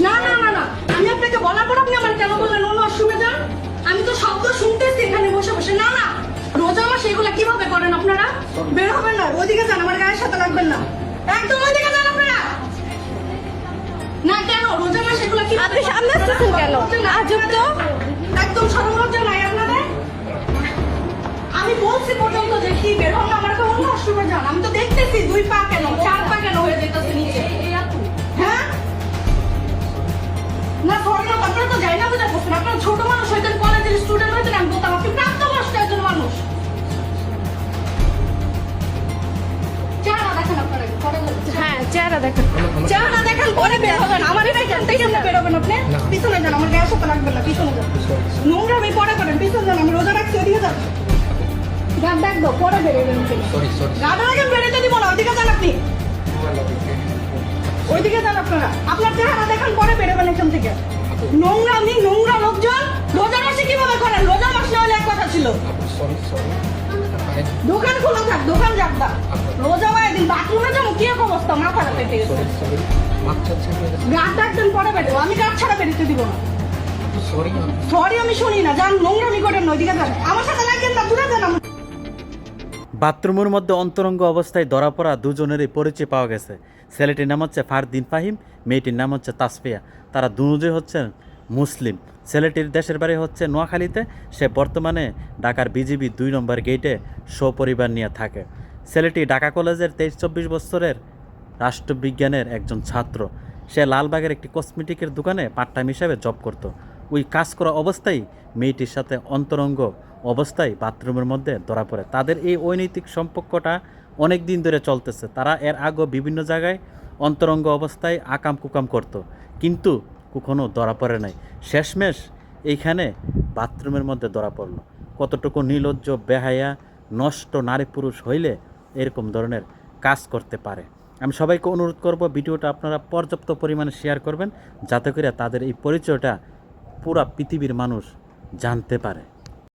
না না না না, আমি আপনাকে বলার পর আপনি আমার কেন বললেন অন্য ওয়াশরুমে যান? আমি তো শব্দ শুনতেছি এখানে বসে বসে। না না, রোজা মাসে এগুলা কিভাবে করেন আপনারা? বের হবেন না, ওইদিকে যান, আমার গায়ের সাথে লাগবেন না, একদম ওইদিকে যান আপনারা। না কেন রোজা মাসে এগুলা কি আপনি সামনে আসতেছেন কেন? আজব তো। একদম শরম লজ্জা নাই আপনাদের? আমি বলছি পর্যন্ত যে কি বের হন না, আমার তো অন্য ওয়াশরুমে যান। আমি তো দেখতেছি 2 পা কেন 4 পা কেন হয়ে যেতেছে নিচে। হ্যাঁ না সরি না, আপনারা তো যাই না বুঝা করছেন। আপনারা ছোট মানুষ হইতেন, কলেজের স্টুডেন্ট হইতেন, আমি বলতাম আপনি প্রাপ্তবয়স্ক একজন মানুষ। চেহারা দেখেন আপনারা, পরে বলছি। হ্যাঁ, চেহারা দেখেন। চেহারা দেখেন, পরে বের হবেন। আমার এটাই জানতে কেমনে বের হবেন আপনি? পিছনে যান, আমার গায়ের সাথে লাগবেন না, পিছনে যান। নোংরা আমি পরে করেন, পিছনে যান, আমি রোজা রাখছি, ওদিকে যান। গান ডাকবো, পরে বেরোবেন। গান রাখেন, বেরোতে দিব না, ওইদিকে যান আপনি। ওইদিকে যান আপনারা, আপনার চেহারা দেখেন, পরে বেরোবেন এখান থেকে। নোংরা আমি নোংরা লোকজন রোজা মাসে কিভাবে করেন? রোজা মাস না হলে এক কথা ছিল। দোকান খোলা থাক, দোকান রাখবা। রোজা হয় একদিন বাথরুমে যাবো, কি এক অবস্থা, মাথা ফেটে গেছে। গাছ ডাকবেন, পরে বেরোবো, আমি গাছ ছাড়া বেরোতে দিব না। সরি আমি শুনি না, যান, নোংরামি করেন না, ওইদিকে যান। আমার সাথে লাগেন না, দূরে যান। বাথরুমের মধ্যে অন্তরঙ্গ অবস্থায় ধরা পড়া দুজনেরই পরিচয় পাওয়া গেছে। ছেলেটির নাম হচ্ছে ফারদিন ফাহিম, মেয়েটির নাম হচ্ছে তাসফিয়া। তারা দুজনেই হচ্ছেন মুসলিম। ছেলেটির দেশের বাড়ি হচ্ছে নোয়াখালীতে। সে বর্তমানে ঢাকার বিজিবি 2 নম্বর গেটে সপরিবার নিয়ে থাকে। ছেলেটি ঢাকা কলেজের 23-24 বছরের রাষ্ট্রবিজ্ঞানের একজন ছাত্র। সে লালবাগের একটি কসমেটিকের দোকানে পার্ট টাইম হিসাবে জব করত। ওই কাজ করা অবস্থায় মেয়েটির সাথে অন্তরঙ্গ অবস্থায় বাথরুমের মধ্যে ধরা পড়ে। তাদের এই অনৈতিক সম্পর্কটা অনেক দিন ধরে চলতেছে। তারা এর আগেও বিভিন্ন জায়গায় অন্তরঙ্গ অবস্থায় আকাম কুকাম করত, কিন্তু কখনো ধরা পড়ে নাই। শেষমেশ এইখানে বাথরুমের মধ্যে ধরা পড়লো। কতটুকু নির্লজ্জ, বেহায়া, নষ্ট নারী পুরুষ হইলে এরকম ধরনের কাজ করতে পারে। আমি সবাইকে অনুরোধ করব, ভিডিওটা আপনারা পর্যাপ্ত পরিমাণে শেয়ার করবেন, যাতে করে তাদের এই পরিচয়টা পুরা পৃথিবীর মানুষ জানতে পারে।